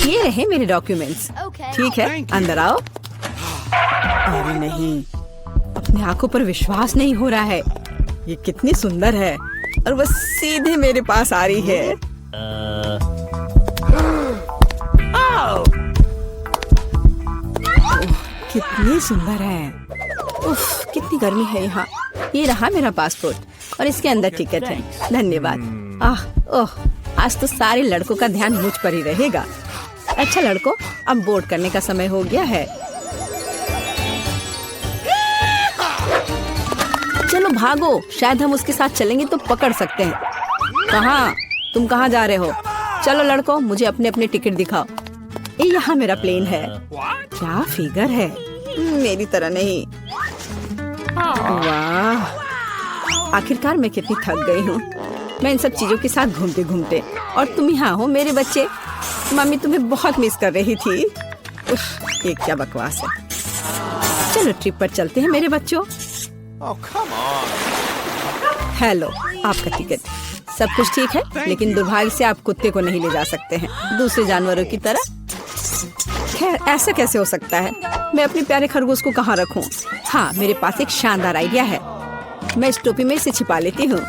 ये रहे मेरे डॉक्यूमेंट्स। ठीक है, अंदर आओ। अरे नहीं, अपनी आंखों पर विश्वास नहीं हो रहा है। ये कितनी सुंदर है और बस सीधे मेरे पास आ रही है। कितनी सुंदर है। उफ, कितनी गर्मी है यहाँ। ये रहा मेरा पासपोर्ट और इसके अंदर टिकट है। धन्यवाद। ओह, आज तो सारे लड़कों का ध्यान मुझ पर ही रहेगा। अच्छा लड़कों, अब बोर्ड करने का समय हो गया है। चलो भागो, शायद हम उसके साथ चलेंगे तो पकड़ सकते हैं। कहाँ? तुम कहाँ जा रहे हो? चलो लड़कों, मुझे अपने अपने टिकट दिखाओ। ये यहाँ मेरा प्लेन है। क्या फिगर है, मेरी तरह नहीं। वाह, आखिरकार मैं कितनी थक गई हूँ। मैं इन सब चीजों के साथ घूमते घूमते, और तुम यहाँ हो मेरे बच्चे। मम्मी तुम्हें बहुत मिस कर रही थी। उफ, ये क्या बकवास है। चलो ट्रिप पर चलते हैं मेरे बच्चों। हेलो, आपका टिकट। सब कुछ ठीक है, लेकिन दुर्भाग्य से आप कुत्ते को नहीं ले जा सकते हैं, दूसरे जानवरों की तरह। खैर, ऐसा कैसे हो सकता है? मैं अपने प्यारे खरगोश को कहाँ रखूं? हाँ, मेरे पास एक शानदार आइडिया है। मैं इस टोपी में इसे छिपा लेती हूँ।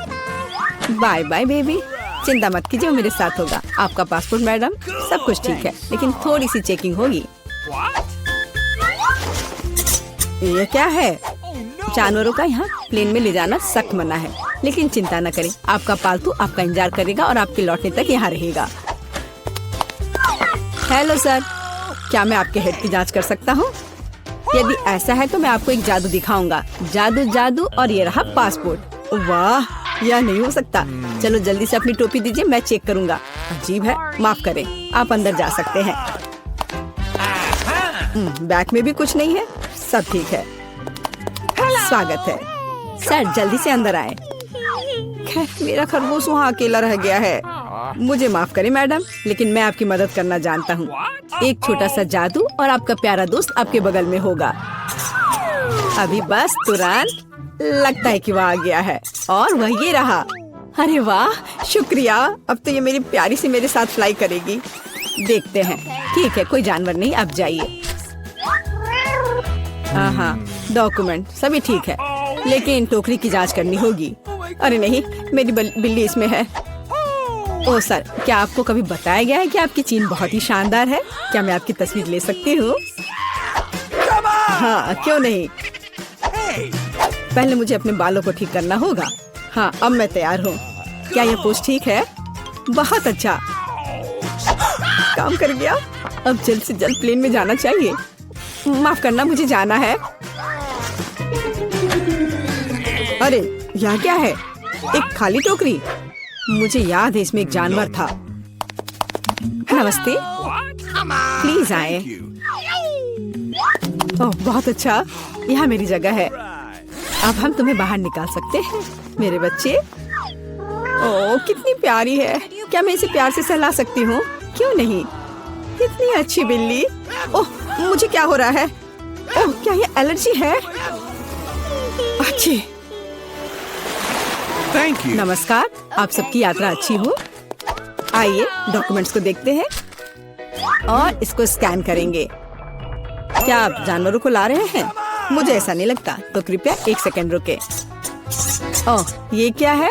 बाय बाय बेबी, चिंता मत कीजिए, मेरे साथ होगा। आपका पासपोर्ट मैडम, सब कुछ ठीक है, लेकिन थोड़ी सी चेकिंग होगी। ये क्या है? जानवरों का यहाँ प्लेन में ले जाना सख्त मना है, लेकिन चिंता न करें, आपका पालतू आपका इंतजार करेगा और आपके लौटने तक यहाँ रहेगा। हेलो सर, क्या मैं आपके हेड की जांच कर सकता हूँ? यदि ऐसा है तो मैं आपको एक जादू दिखाऊंगा। जादू जादू, और ये रहा पासपोर्ट। वाह, यह नहीं हो सकता। चलो जल्दी से अपनी टोपी दीजिए, मैं चेक करूंगा। अजीब है, माफ करें, आप अंदर जा सकते हैं। बैग में भी कुछ नहीं है, सब ठीक है। स्वागत है सर, जल्दी से अंदर आए। खैर, मेरा खरगोश वहाँ अकेला रह गया है। मुझे माफ करें मैडम, लेकिन मैं आपकी मदद करना जानता हूँ। एक छोटा सा जादू और आपका प्यारा दोस्त आपके बगल में होगा। अभी बस तुरंत, लगता है कि वह आ गया है, और वह ये रहा। अरे वाह, शुक्रिया। अब तो ये मेरी प्यारी सी मेरे साथ फ्लाई करेगी। देखते हैं। ठीक है, कोई जानवर नहीं, अब जाइए। हाँ, डॉक्यूमेंट सभी ठीक है, लेकिन टोकरी की जांच करनी होगी। अरे नहीं, मेरी बिल्ली इसमें है। ओह सर, क्या आपको कभी बताया गया है कि आपकी चीन बहुत ही शानदार है? क्या मैं आपकी तस्वीर ले सकती हूँ? हाँ, क्यों नहीं। पहले मुझे अपने बालों को ठीक करना होगा। हाँ, अब मैं तैयार हूँ। क्या यह पोज ठीक है? बहुत अच्छा, काम कर गया। अब जल्द से जल्द प्लेन में जाना चाहिए। माफ करना, मुझे जाना है। अरे यह क्या है? एक खाली टोकरी। मुझे याद है इसमें एक जानवर था। नमस्ते, प्लीज आए। ओह बहुत अच्छा, यहाँ मेरी जगह है। अब हम तुम्हें बाहर निकाल सकते हैं मेरे बच्चे। ओह कितनी प्यारी है। क्या मैं इसे प्यार से सहला सकती हूँ? क्यों नहीं, कितनी अच्छी बिल्ली। ओह मुझे क्या हो रहा है? ओह क्या ये एलर्जी है? अच्छी। नमस्कार, आप सबकी यात्रा अच्छी हो। आइए डॉक्यूमेंट्स को देखते हैं और इसको स्कैन करेंगे। क्या आप जानवरों को ला रहे हैं? मुझे ऐसा नहीं लगता, तो कृपया 1 सेकंड रुके। ओह ये क्या है?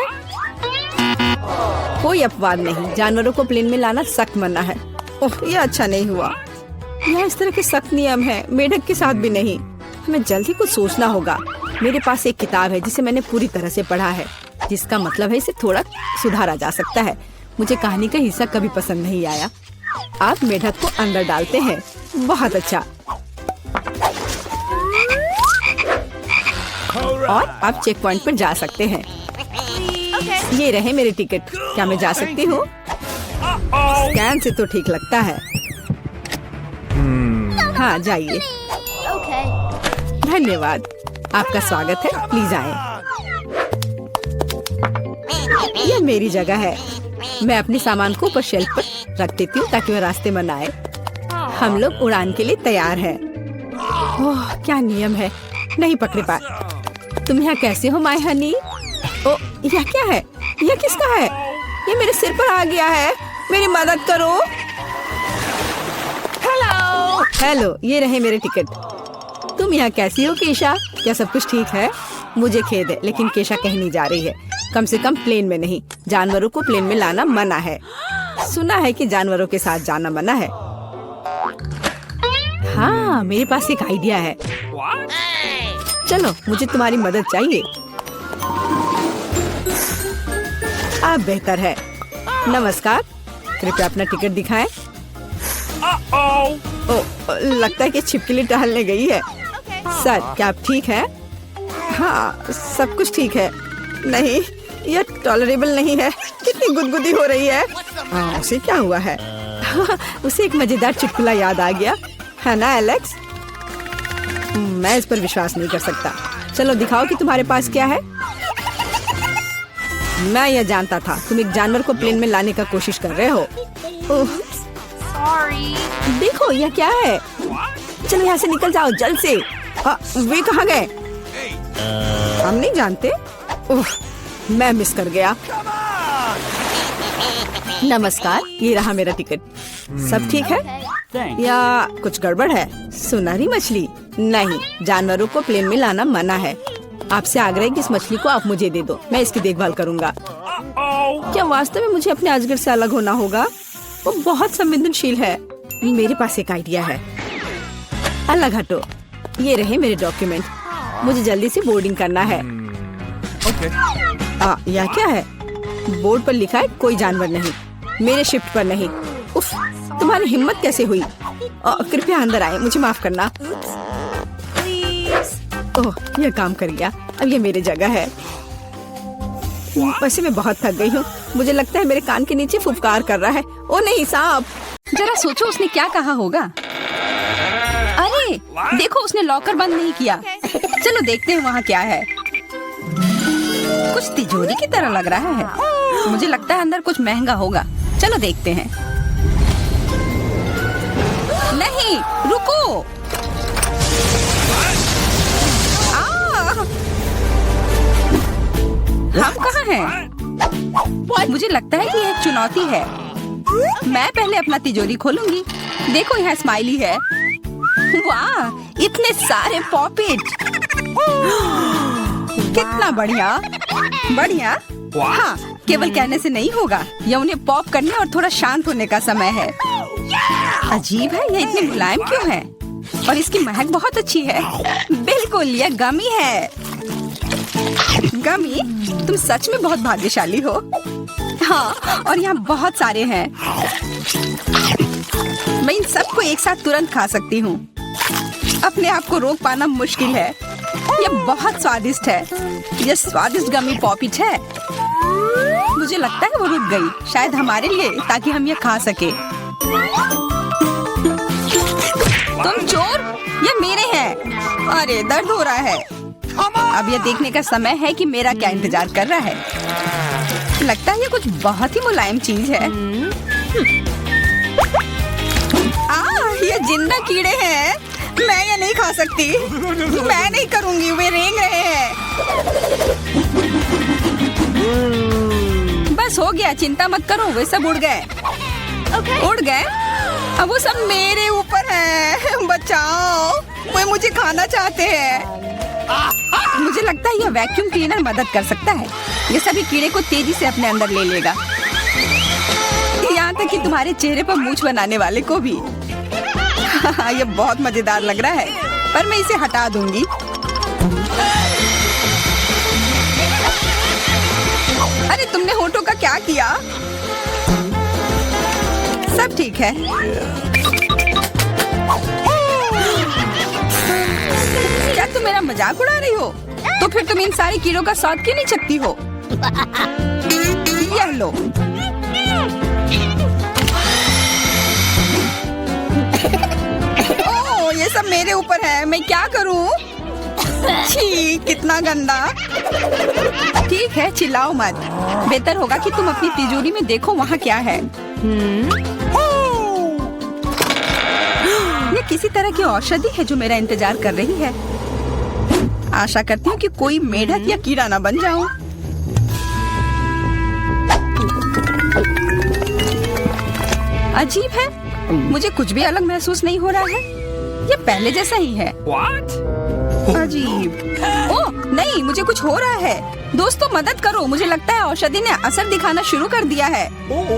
कोई अपवाद नहीं, जानवरों को प्लेन में लाना सख्त मना है। ओह ये अच्छा नहीं हुआ। यहाँ इस तरह के सख्त नियम है, मेढक के साथ भी नहीं। हमें जल्दी कुछ सोचना होगा। मेरे पास एक किताब है जिसे मैंने पूरी तरह से पढ़ा है, जिसका मतलब है इसे थोड़ा सुधारा जा सकता है। मुझे कहानी का हिस्सा कभी पसंद नहीं आया। आप मेढक को अंदर डालते हैं, बहुत अच्छा। और आप चेक पॉइंट पर जा सकते हैं। ये रहे मेरे टिकट। क्या मैं जा सकती हूँ? स्कैन से तो ठीक लगता है। हाँ जाइए। धन्यवाद, आपका स्वागत है, प्लीज आए। यह मेरी जगह है। मैं अपने सामान को ऊपर शेल्फ पर रख देती हूँ ताकि वह रास्ते में न आए। हम लोग उड़ान के लिए तैयार हैं। ओह क्या नियम है, नहीं पकड़े पाए। तुम यहाँ कैसे हो माय हनी? ओ यह क्या है? यह किसका है? ये मेरे सिर पर आ गया है, मेरी मदद करो। हेलो, ये रहे मेरे टिकट। तुम यहाँ कैसी हो केशा? क्या सब कुछ ठीक है? मुझे खेद है, लेकिन केशा कहीं नहीं जा रही है। कम से कम प्लेन में नहीं। जानवरों को प्लेन में लाना मना है। सुना है कि जानवरों के साथ जाना मना है। हाँ, मेरे पास एक आइडिया है। चलो, मुझे तुम्हारी मदद चाहिए। आप बेहतर है। नमस्कार, कृपया अपना टिकट दिखाएं। लगता है कि छिपकली टहलने गई है। सर, क्या आप ठीक हैं? हाँ, सब कुछ ठीक है। नहीं, यह टॉलरेबल नहीं है। कितनी गुदगुदी हो रही है। उसे क्या हुआ है? उसे एक मजेदार चुटकुला याद आ गया है ना एलेक्स? मैं इस पर विश्वास नहीं कर सकता। चलो दिखाओ कि तुम्हारे पास क्या है। मैं यह जानता था, तुम एक जानवर को प्लेन में लाने का कोशिश कर रहे हो। देखो, यह क्या है? चलो यहाँ से निकल जाओ जल्द से। वे कहाँ गए? हम नहीं जानते। मैं मिस कर गया। नमस्कार, ये रहा मेरा टिकट। सब ठीक है या कुछ गड़बड़ है? सुनहरी मछली? नहीं, जानवरों को प्लेन में लाना मना है। आपसे आग्रह है कि इस मछली को आप मुझे दे दो, मैं इसकी देखभाल करूंगा। क्या वास्तव में मुझे अपने अजगर से अलग होना होगा? वो बहुत संवेदनशील है। मेरे पास एक आइडिया है। अलग हटो। ये रहे मेरे डॉक्यूमेंट। मुझे जल्दी से बोर्डिंग करना है। यह क्या है? बोर्ड पर लिखा है कोई जानवर नहीं, मेरे शिफ्ट पर नहीं। उफ, तुम्हारी हिम्मत कैसे हुई? कृपया अंदर आए, मुझे माफ करना। ओह, यह काम कर गया। अब ये मेरी जगह है। वैसे मैं बहुत थक गई हूँ। मुझे लगता है मेरे कान के नीचे फुफकार कर रहा है। ओ नहीं, सांप। जरा सोचो उसने क्या कहा होगा। अरे देखो, उसने लॉकर बंद नहीं किया। चलो देखते हैं वहाँ क्या है। कुछ तिजोरी की तरह लग रहा है। मुझे लगता है अंदर कुछ महंगा होगा। चलो देखते हैं। नहीं, रुको। हम कहाँ हैं? मुझे लगता है कि यह एक चुनौती है। मैं पहले अपना तिजोरी खोलूंगी। देखो, यहाँ स्माइली है। वाह, इतने सारे पॉकेट। कितना बढ़िया। बढ़िया। हाँ, केवल कहने से नहीं होगा। यह उन्हें पॉप करने और थोड़ा शांत होने का समय है। अजीब है, यह इतनी मुलायम क्यों है? और इसकी महक बहुत अच्छी है। बिल्कुल, यह गमी है। गमी, तुम सच में बहुत भाग्यशाली हो। हाँ, और यहाँ बहुत सारे हैं। मैं इन सबको एक साथ तुरंत खा सकती हूँ। अपने आप को रोक पाना मुश्किल है। यह बहुत स्वादिष्ट है। यह स्वादिष्ट गमी पॉपिट है। मुझे लगता है वो रुक गई, शायद हमारे लिए, ताकि हम यह खा सके। तुम चोर, ये मेरे हैं। अरे दर्द हो रहा है। अब यह देखने का समय है कि मेरा क्या इंतजार कर रहा है। लगता है ये कुछ बहुत ही मुलायम चीज है। ये जिंदा कीड़े हैं। मैं ये नहीं खा सकती। मैं नहीं करूंगी, वे रेंग रहे हैं। बस हो गया, चिंता मत करो, वे सब उड़ गए। उड़ गए? अब वो सब मेरे ऊपर है। बचाओ, वे मुझे खाना चाहते हैं। मुझे लगता है यह वैक्यूम क्लीनर मदद कर सकता है। ये सभी कीड़े को तेजी से अपने अंदर ले लेगा, यहाँ तक कि तुम्हारे चेहरे पर मूंछ बनाने वाले को भी। यह बहुत मजेदार लग रहा है, पर मैं इसे हटा दूंगी। अरे तुमने होठों का क्या किया? सब ठीक है। क्या तुम मेरा मजाक उड़ा रही हो? तो फिर तुम इन सारे कीड़ों का स्वाद क्यों नहीं चखती हो? यह लो। ओह, ये सब मेरे ऊपर है। मैं क्या करूं? छी, कितना गंदा। ठीक है, चिल्लाओ मत। बेहतर होगा कि तुम अपनी तिजोरी में देखो वहाँ क्या है। ये किसी तरह की औषधि है जो मेरा इंतजार कर रही है। आशा करती हूँ कि कोई मेढक या कीड़ा ना बन जाऊं। अजीब है, मुझे कुछ भी अलग महसूस नहीं हो रहा है। ये पहले जैसा ही है। अजीब। ओह नहीं, मुझे कुछ हो रहा है। दोस्तों मदद करो, मुझे लगता है औषधि ने असर दिखाना शुरू कर दिया है।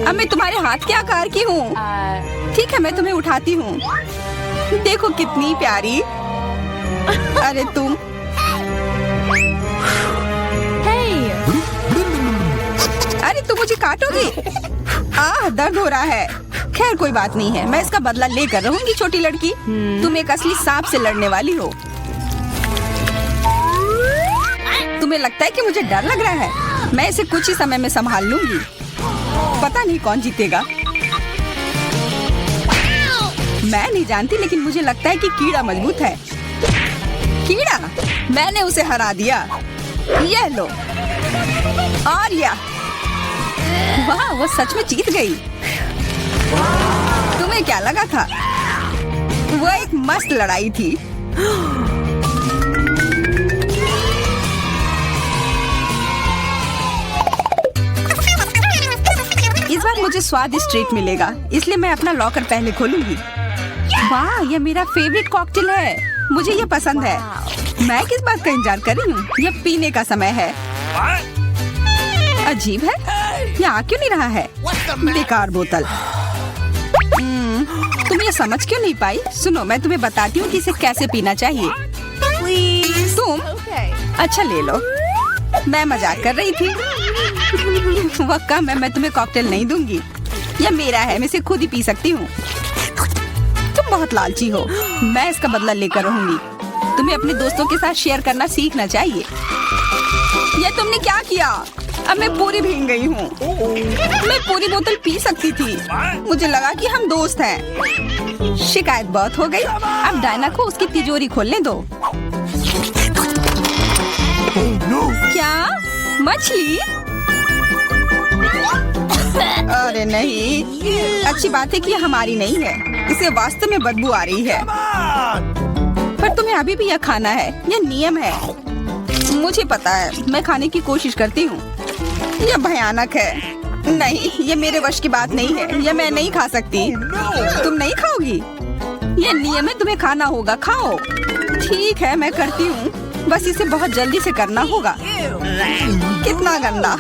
अब मैं तुम्हारे हाथ के आकार की हूँ। ठीक है, मैं तुम्हें उठाती हूँ। देखो कितनी प्यारी। अरे तुम। अरे तुम मुझे काटोगी? दर्द हो रहा है। खैर कोई बात नहीं है, मैं इसका बदला लेकर रहूंगी। छोटी लड़की, तुम एक असली सांप से लड़ने वाली हो। तुम्हें लगता है कि मुझे डर लग रहा है? मैं इसे कुछ ही समय में संभाल लूंगी। पता नहीं कौन जीतेगा। मैं नहीं जानती, लेकिन मुझे लगता है कि कीड़ा मजबूत है। कीड़ा? मैंने उसे हरा दिया। यह लो। और यह। वाह, वो सच में जीत गई। तुम्हें क्या लगा था? वो एक मस्त लड़ाई थी। इस बार मुझे स्वादिष्ट ट्रीट मिलेगा, इसलिए मैं अपना लॉकर पहले खोलूंगी। वाह, यह मेरा फेवरेट कॉकटेल है। मुझे यह पसंद है। मैं किस बात का इंतजार कर रही हूँ? यह पीने का समय है। अजीब है, यह आ क्यों नहीं रहा है? बेकार बोतल। तुम ये समझ क्यों नहीं पाई? सुनो, मैं तुम्हें बताती हूँ कि इसे कैसे पीना चाहिए। तुम अच्छा ले लो। मैं मजाक कर रही थी। वह कम है, मैं तुम्हें कॉकटेल नहीं दूंगी। यह मेरा है, मैं इसे खुद ही पी सकती हूँ। तुम बहुत लालची हो। मैं इसका बदला लेकर रहूंगी। तुम्हें अपने दोस्तों के साथ शेयर करना सीखना चाहिए। यह तुमने क्या किया? अब मैं पूरी भीग गई हूँ। मैं पूरी बोतल पी सकती थी। मुझे लगा कि हम दोस्त हैं। शिकायत बहुत हो गई। अब डायना को उसकी तिजोरी खोलने दो। क्या? मछली? अरे नहीं, अच्छी बात है कि यह हमारी नहीं है। इसे वास्तव में बदबू आ रही है। पर तुम्हें अभी भी यह खाना है। यह नियम है। मुझे पता है, मैं खाने की कोशिश करती हूँ। यह भयानक है। नहीं, यह मेरे वश की बात नहीं है। यह मैं नहीं खा सकती। तुम नहीं खाओगी? यह नियम है, तुम्हें खाना होगा। खाओ। ठीक है, मैं करती हूँ। बस इसे बहुत जल्दी से करना होगा। कितना गंदा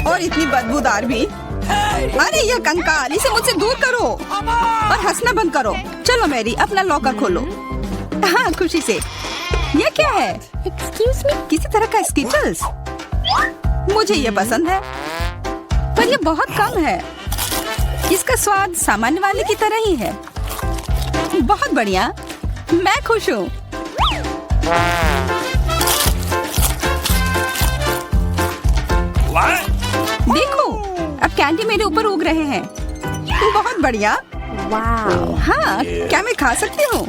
और इतनी बदबूदार भी। अरे यह कंकाल, इसे मुझसे दूर करो और हंसना बंद करो। चलो मैरी, अपना लॉकर खोलो। हाँ, खुशी से। यह क्या है? किसी तरह का स्किटल्स। मुझे ये पसंद है, पर ये बहुत कम है। इसका स्वाद सामान्य वाले की तरह ही है। बहुत बढ़िया, मैं खुश हूँ। देखो, अब कैंडी मेरे ऊपर उग रहे हैं। बहुत बढ़िया। हाँ, क्या मैं खा सकती हूँ?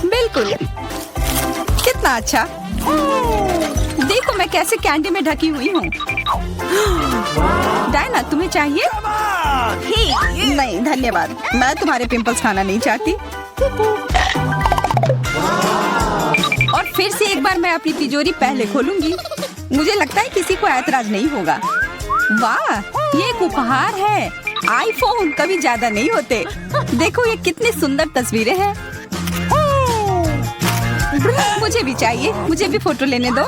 बिल्कुल। कितना अच्छा। देखो मैं कैसे कैंडी में ढकी हुई हूँ। डायना, तुम्हें चाहिए? नहीं धन्यवाद, मैं तुम्हारे पिंपल्स खाना नहीं चाहती। और फिर से एक बार मैं अपनी तिजोरी पहले खोलूंगी। मुझे लगता है किसी को ऐतराज नहीं होगा। वाह, ये एक उपहार है। आईफोन कभी ज्यादा नहीं होते। देखो ये कितनी सुंदर तस्वीरें हैं। मुझे भी चाहिए, मुझे भी फोटो लेने दो।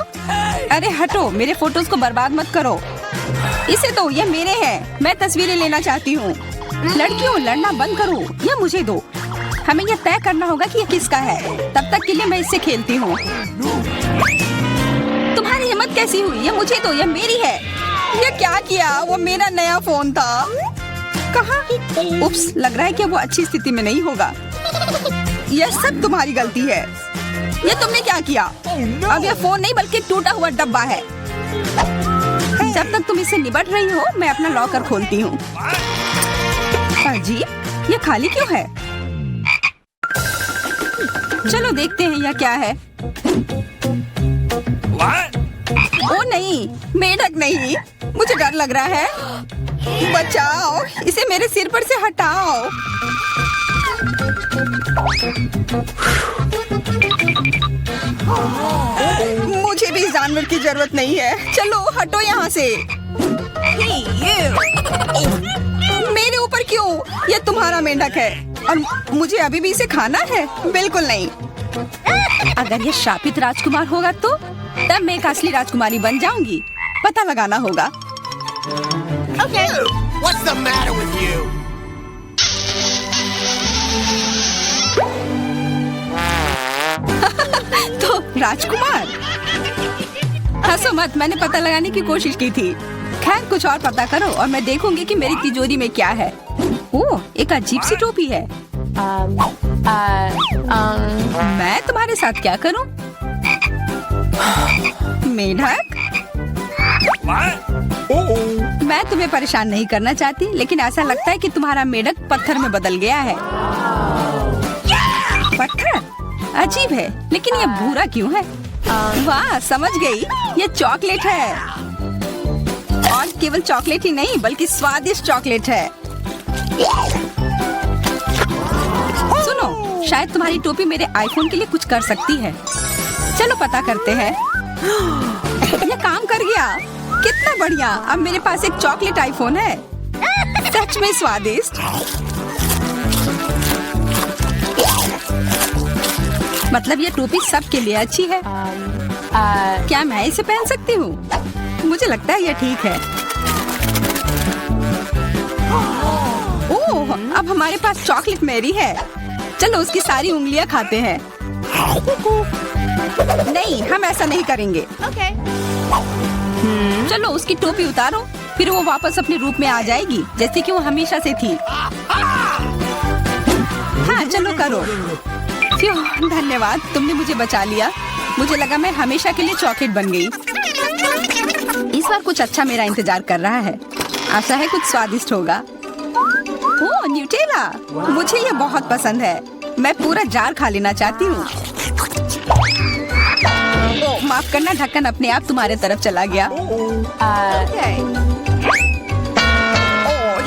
अरे हटो, मेरे फोटोज को बर्बाद मत करो। इसे दो, ये मेरे हैं। मैं तस्वीरें लेना चाहती हूँ। लड़कियों, लड़ना बंद करो, यह मुझे दो। हमें यह तय करना होगा कि यह किसका है। तब तक के लिए मैं इससे खेलती हूँ। तुम्हारी हिम्मत कैसी हुई? यह मुझे दो, यह मेरी है। यह क्या किया? वो मेरा नया फोन था। कहाँ? उप्स, लग रहा है कि वो अच्छी स्थिति में नहीं होगा। यह सब तुम्हारी गलती है। ये तुमने क्या किया? अब यह फोन नहीं बल्कि टूटा हुआ डब्बा है। जब तक तुम इसे निबट रही हो, मैं अपना लॉकर खोलती हूँ। अजीब, ये खाली क्यों है? चलो देखते हैं यह क्या है। ओ नहीं, मेढक नहीं, मुझे डर लग रहा है। बचाओ, इसे मेरे सिर पर से हटाओ। मुझे भी इस जानवर की जरूरत नहीं है। चलो हटो यहाँ से। मेरे ऊपर क्यों? ये तुम्हारा मेंढक है और मुझे अभी भी इसे खाना है? बिल्कुल नहीं। अगर ये शापित राजकुमार होगा तो तब मैं एक असली राजकुमारी बन जाऊंगी। पता लगाना होगा। What's the matter with you? तो राजकुमार, हंसो मत, मैंने पता लगाने की कोशिश की थी। खैर कुछ और पता करो और मैं देखूंगी कि मेरी तिजोरी में क्या है। ओह, एक अजीब सी टोपी है। मैं तुम्हारे साथ क्या करूं? मेढक, मैं तुम्हें परेशान नहीं करना चाहती, लेकिन ऐसा लगता है कि तुम्हारा मेढक पत्थर में बदल गया है। पत्थर? अजीब है, लेकिन ये भूरा क्यों है? वाह, समझ गई, ये चॉकलेट है। और केवल चॉकलेट ही नहीं, बल्कि स्वादिष्ट चॉकलेट है। सुनो, शायद तुम्हारी टोपी मेरे आईफोन के लिए कुछ कर सकती है। चलो पता करते हैं। ये काम कर गया, कितना बढ़िया। अब मेरे पास एक चॉकलेट आईफोन है। सच में स्वादिष्ट। मतलब ये टोपी सबके लिए अच्छी है। क्या मैं इसे पहन सकती हूँ? मुझे लगता है ये ठीक है। ओह, अब हमारे पास चॉकलेट मैरी है। चलो उसकी सारी उंगलियां खाते हैं। नहीं, हम ऐसा नहीं करेंगे। चलो उसकी टोपी उतारो, फिर वो वापस अपने रूप में आ जाएगी, जैसे कि वो हमेशा से थी। हाँ, चलो करो। धन्यवाद, तुमने मुझे बचा लिया। मुझे लगा मैं हमेशा के लिए चॉकलेट बन गई। इस बार कुछ अच्छा मेरा इंतजार कर रहा है। आशा है कुछ स्वादिष्ट होगा। ओह, न्यूटेला, मुझे ये बहुत पसंद है। मैं पूरा जार खा लेना चाहती हूँ। ओह, माफ करना, ढक्कन अपने आप तुम्हारे तरफ चला गया। ओह,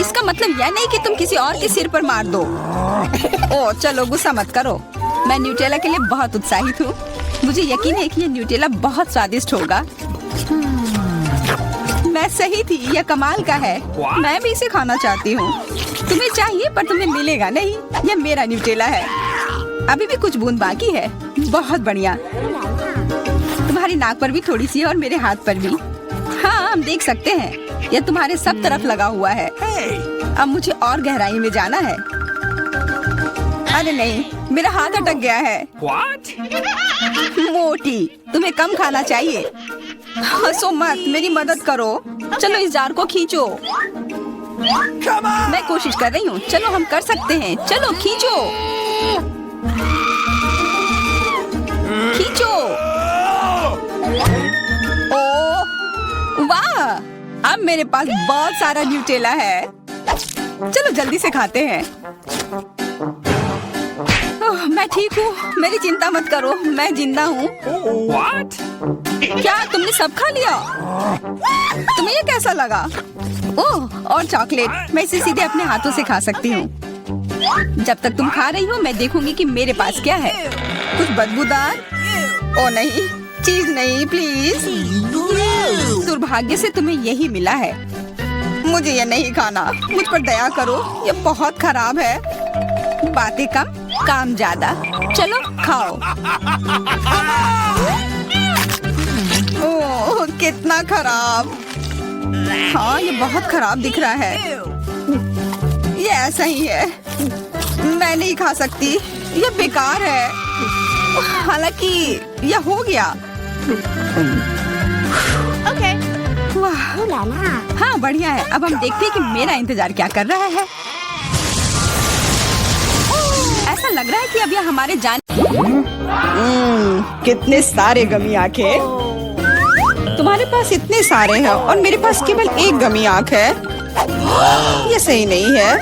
इसका मतलब यह नहीं कि तुम किसी और के सिर पर मार दो। ओह, चलो गुस्सा मत करो। मैं न्यूटेला के लिए बहुत उत्साहित हूँ। मुझे यकीन है कि ये न्यूटेला बहुत स्वादिष्ट होगा। मैं सही थी, यह कमाल का है। मैं भी इसे खाना चाहती हूँ। तुम्हें चाहिए पर तुम्हें मिलेगा नहीं। यह मेरा न्यूटेला है। अभी भी कुछ बूंद बाकी है। बहुत बढ़िया। तुम्हारी नाक पर भी थोड़ी सी है और मेरे हाथ पर भी। हाँ, हम देख सकते हैं। यह तुम्हारे सब तरफ लगा हुआ है। अब मुझे और गहराई में जाना है। अरे नहीं, मेरा हाथ अटक गया है। What? मोटी, तुम्हें कम खाना चाहिए। हंसो मत, मेरी मदद करो। चलो इस जार को खींचो। मैं कोशिश कर रही हूँ। चलो हम कर सकते हैं। चलो खींचो, खींचो। ओह वाह, अब मेरे पास बहुत सारा न्यूटेला है। चलो जल्दी से खाते हैं। ओह, मैं ठीक हूँ, मेरी चिंता मत करो, मैं जिंदा हूँ। What? क्या तुमने सब खा लिया? तुम्हें ये कैसा लगा? ओह, और चॉकलेट, मैं इसे सीधे अपने हाथों से खा सकती हूँ। जब तक तुम खा रही हो, मैं देखूंगी कि मेरे पास क्या है। कुछ बदबूदार? ओ नहीं, चीज नहीं, प्लीज। दुर्भाग्य से तुम्हें यही मिला है। मुझे ये नहीं खाना, मुझ पर दया करो, ये बहुत खराब है। बातें कम, काम ज्यादा। चलो खाओ। ओह, कितना खराब। हाँ, ये बहुत खराब दिख रहा है। ये ऐसा ही है, मैं नहीं खा सकती, ये बेकार है। हालांकि यह हो गया। Okay. वाह, Ooh la la. हाँ बढ़िया है। अब हम देखते हैं कि मेरा इंतजार क्या कर रहा है। ऐसा लग रहा है कि अब यह हमारे जान। कितने सारे गमी आंखें। तुम्हारे पास इतने सारे हैं और मेरे पास केवल एक गमी आंख है। ये सही नहीं है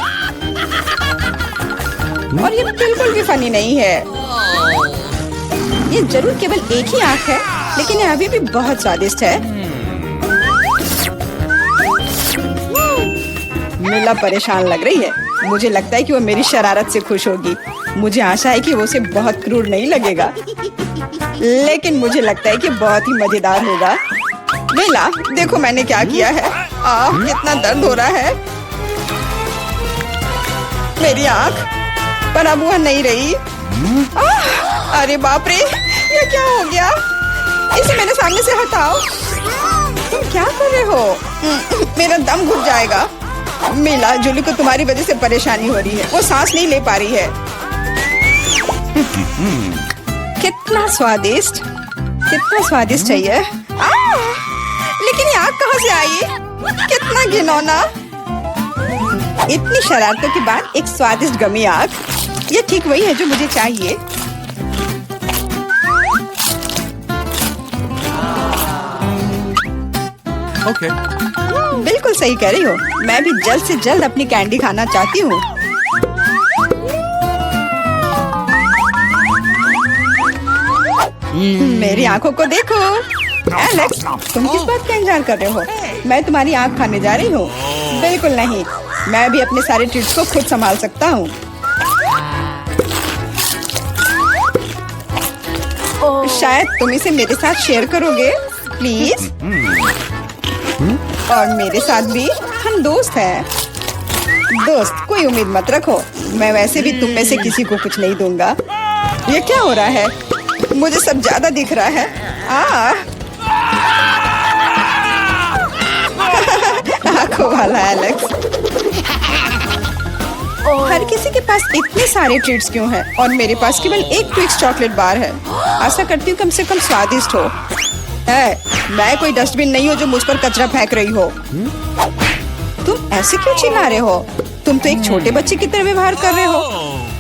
और ये बिल्कुल भी फनी नहीं है। ये जरूर केवल एक ही आंख है, लेकिन यह अभी भी बहुत स्वादिष्ट है। मिला परेशान लग रही है। मुझे लगता है कि वो मेरी शरारत से खुश होगी। मुझे आशा है कि वो उसे बहुत क्रूर नहीं लगेगा। लेकिन मुझे लगता है कि बहुत ही मजेदार होगा। बेला, देखो मैंने क्या किया है। कितना दर्द हो रहा है। मेरी आँख, पर अब वह नहीं रही। अरे बाप रे, ये क्या हो गया? इसे मेरे सामने से हटाओ। तुम क्या कर रहे हो? मेरा दम घुट जाएगा। मीला, जूली को तुम्हारी वजह से परेशानी हो रही है। वो सांस नहीं ले पा रही है। कितना स्वादिष्ट, कितना स्वादिष्ट है ये। लेकिन ये आग कहाँ से आई? कितना घिनौना। इतनी शरारतों के बाद एक स्वादिष्ट गमी आग। ये ठीक वही है जो मुझे चाहिए। Okay. बिल्कुल सही कह रही हो। मैं भी जल्द से जल्द अपनी कैंडी खाना चाहती हूँ। मेरी आंखों को देखो। एलेक्स, तुम किस बात का इंतजार कर रहे हो? मैं तुम्हारी आंख खाने जा रही हूँ। बिल्कुल नहीं, मैं भी अपने सारे ट्रीट्स को खुद संभाल सकता हूँ। शायद तुम इसे मेरे साथ शेयर करोगे, प्लीज। और मेरे साथ भी, हम दोस्त हैं। दोस्त, कोई उम्मीद मत रखो। मैं वैसे भी तुम में से किसी को कुछ नहीं दूंगा। ये क्या हो रहा है? मुझे सब ज्यादा दिख रहा है। आंखों वाला एलेक्स। हर किसी के पास इतने सारे ट्रीट्स क्यों हैं और मेरे पास केवल एक ट्विक्स चॉकलेट बार है। आशा करती हूँ कम से कम स्वादिष्ट हो। मैं कोई डस्टबिन नहीं हूँ जो मुझ पर कचरा फेंक रही हो। तुम ऐसे क्यों चिल्ला रहे हो? तुम तो एक छोटे बच्चे की तरह व्यवहार कर रहे हो।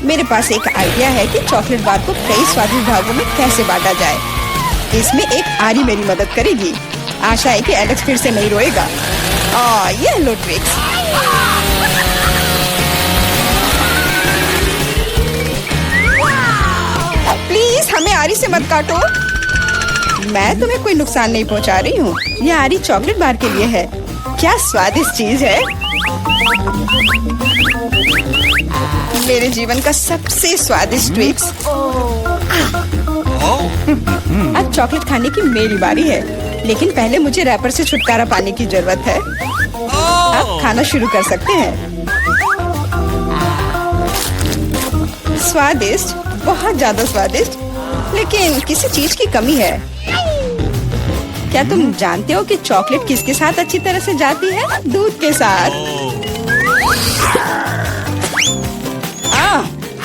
मेरे पास एक आइडिया है कि चॉकलेट बार को कई स्वादिष्ट भागों में कैसे बांटा जाए। इसमें एक आरी मेरी मदद करेगी। आशा है कि एलेक्स फिर से नहीं रोएगा। ये लो ट्रिक्स। प्लीज हमें आरी से मत काटो। मैं तुम्हें कोई नुकसान नहीं पहुंचा रही हूँ। ये आरी चॉकलेट बार के लिए है। क्या स्वादिष्ट चीज है। मेरे जीवन का सबसे स्वादिष्ट ट्विक्स। अब चॉकलेट खाने की मेरी बारी है, लेकिन पहले मुझे रैपर से छुटकारा पाने की जरूरत है। अब खाना शुरू कर सकते हैं। स्वादिष्ट, बहुत ज्यादा स्वादिष्ट, लेकिन किसी चीज की कमी है। क्या तुम जानते हो कि चॉकलेट किसके साथ अच्छी तरह से जाती है? दूध के साथ।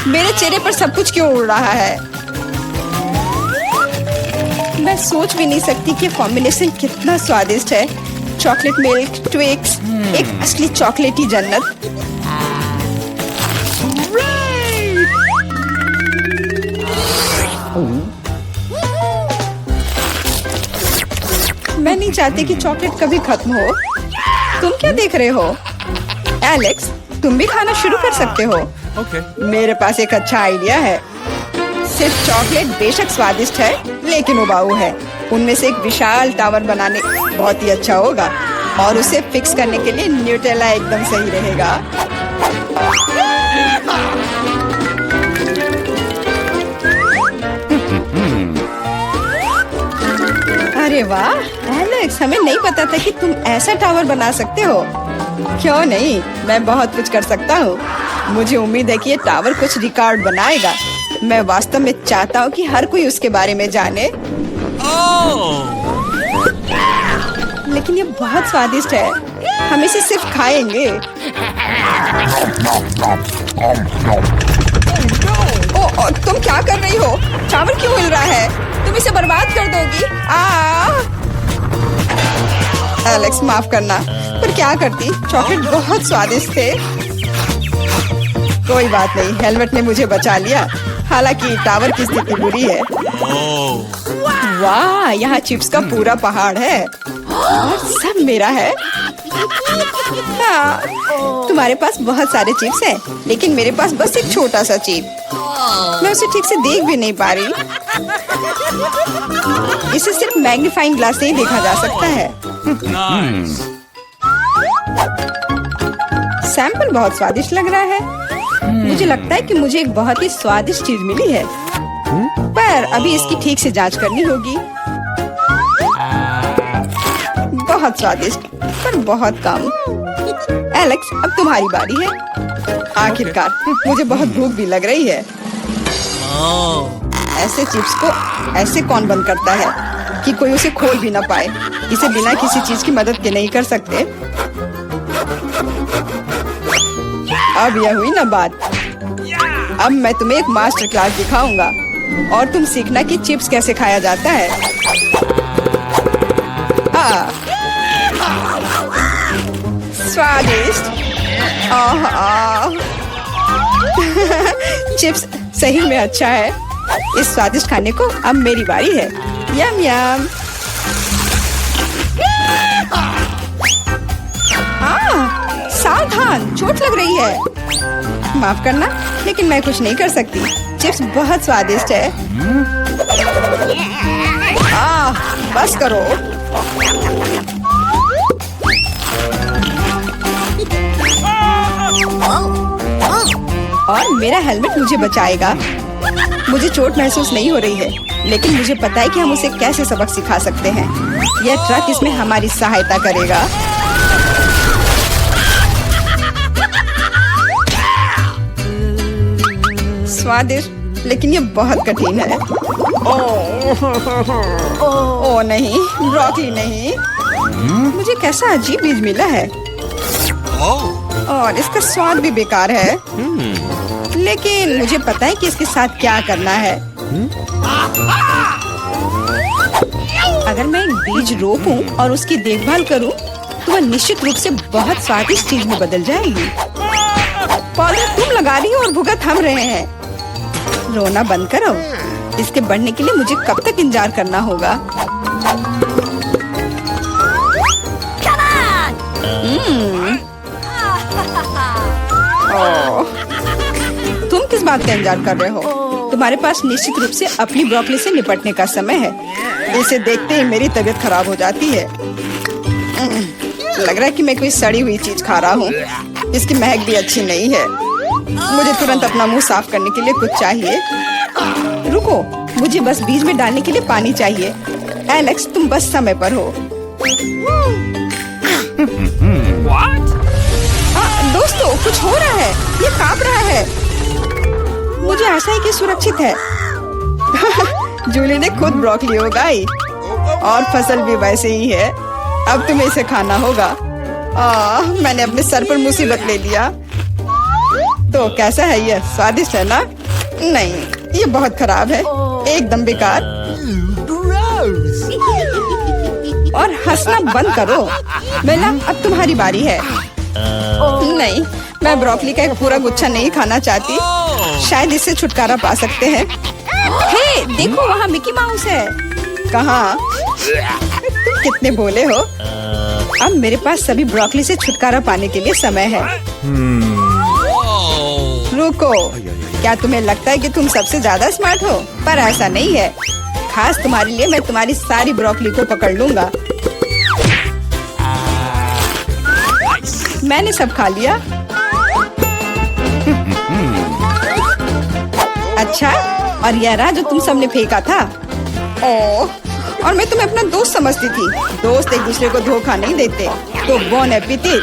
मेरे चेहरे पर सब कुछ क्यों उड़ रहा है? मैं सोच भी नहीं सकती कि कॉम्बिनेशन कितना स्वादिष्ट है। चॉकलेट मिल्क, ट्विक्स, एक असली चॉकलेटी जन्नत। मैं नहीं चाहती कि चॉकलेट कभी खत्म हो। तुम क्या देख रहे हो? एलेक्स, तुम भी खाना शुरू कर सकते हो। Okay. मेरे पास एक अच्छा आइडिया है। सिर्फ चॉकलेट बेशक स्वादिष्ट है, लेकिन उबाऊ है। उनमें से एक विशाल टावर बनाने बहुत ही अच्छा होगा, और उसे फिक्स करने के लिए न्यूटेला एकदम सही रहेगा। अरे वाह एलेक्स, हमें नहीं पता था कि तुम ऐसा टावर बना सकते हो। क्यों नहीं, मैं बहुत कुछ कर सकता हूँ। मुझे उम्मीद है कि ये टावर कुछ रिकॉर्ड बनाएगा। मैं वास्तव में चाहता हूँ कि हर कोई उसके बारे में जाने। लेकिन ये बहुत स्वादिष्ट है। हम इसे सिर्फ खाएंगे। तुम क्या कर रही हो? टावर क्यों हिल रहा है? तुम इसे बर्बाद कर दोगी। एलेक्स, माफ करना, पर क्या करती? चॉकलेट बहुत स्वादिष्ट थे। कोई बात नहीं, हेलमेट ने मुझे बचा लिया। हालांकि टावर की स्थिति बुरी है। वाह, यहाँ चिप्स का पूरा पहाड़ है और सब मेरा है। तुम्हारे पास बहुत सारे चिप्स हैं, लेकिन मेरे पास बस एक छोटा सा चिप। मैं उसे ठीक से देख भी नहीं पा रही। इसे सिर्फ मैग्नीफाइंग ग्लास से ही देखा जा सकता है। सैंपल बहुत स्वादिष्ट लग रहा है। मुझे लगता है कि मुझे एक बहुत ही स्वादिष्ट चीज मिली है। पर अभी इसकी ठीक से जांच करनी होगी। बहुत स्वादिष्ट पर बहुत कम। एलेक्स, अब तुम्हारी बारी है। आखिरकार मुझे बहुत भूख भी लग रही है। ऐसे चिप्स को ऐसे कौन बंद करता है कि कोई उसे खोल भी ना पाए। इसे बिना किसी चीज की मदद के नहीं कर सकते। अब यह हुई ना बात। अब मैं तुम्हें एक मास्टर क्लास दिखाऊंगा और तुम सीखना कि चिप्स कैसे खाया जाता है। स्वादिष्ट। चिप्स सही में अच्छा है। इस स्वादिष्ट खाने को अब मेरी बारी है। यम यम। सावधान, चोट लग रही है। माफ करना, लेकिन मैं कुछ नहीं कर सकती। चिप्स बहुत स्वादिष्ट है। बस करो। और मेरा हेलमेट मुझे बचाएगा। मुझे चोट महसूस नहीं हो रही है, लेकिन मुझे पता है कि हम उसे कैसे सबक सिखा सकते हैं। यह ट्रक इसमें हमारी सहायता करेगा। स्वादिष्ट, लेकिन ये बहुत कठिन है। ओ नहीं, ब्रोकली नहीं। मुझे कैसा अजीब बीज मिला है और इसका स्वाद भी बेकार है। लेकिन मुझे पता है कि इसके साथ क्या करना है। अगर मैं एक बीज रोपूं और उसकी देखभाल करूं, तो वह निश्चित रूप से बहुत स्वादिष्ट चीज में बदल जाएगी। पौधे तुम लगा रही हो और भुगत हम रहे हैं। रोना बंद करो। इसके बढ़ने के लिए मुझे कब तक इंतजार करना होगा? तुम किस बात का इंतजार कर रहे हो? तुम्हारे पास निश्चित रूप से अपनी ब्रोकली से निपटने का समय है। इसे देखते ही मेरी तबीयत खराब हो जाती है। लग रहा है कि मैं कोई सड़ी हुई चीज खा रहा हूँ। इसकी महक भी अच्छी नहीं है। मुझे तुरंत अपना मुंह साफ करने के लिए कुछ चाहिए। रुको, मुझे बस बीज में डालने के लिए पानी चाहिए। एलेक्स, तुम बस समय पर हो। दोस्तों, कुछ हो रहा है। ये कांप रहा है। मुझे आशा है कि सुरक्षित है। जूली ने खुद ब्रोकली उगाई और फसल भी वैसे ही है। अब तुम्हें इसे खाना होगा। मैंने अपने सर पर मुसीबत ले लिया। तो कैसा है ये? स्वादिष्ट है ना? नहीं, ये बहुत खराब है। एकदम बेकार। और हंसना बंद करो। बेला, अब तुम्हारी बारी है। नहीं, मैं ब्रोकली का एक पूरा गुच्छा नहीं खाना चाहती। शायद इससे छुटकारा पा सकते हैं। हे, देखो, वहाँ मिकी माउस है। कहाँ? तुम कितने भोले हो। अब मेरे पास सभी ब्रोकली से छुटकारा पाने के लिए समय है। रुको, क्या तुम्हें लगता है कि तुम सबसे ज्यादा स्मार्ट हो? पर ऐसा नहीं है। खास तुम्हारे लिए मैं तुम्हारी सारी ब्रोकली को पकड़ लूंगा। मैंने सब खा लिया। अच्छा, और यह रहा जो तुम सबने फेंका था। ओह, और मैं तुम्हें अपना दोस्त समझती थी। दोस्त एक दूसरे को धोखा नहीं देते। तो बोन एपेटिट।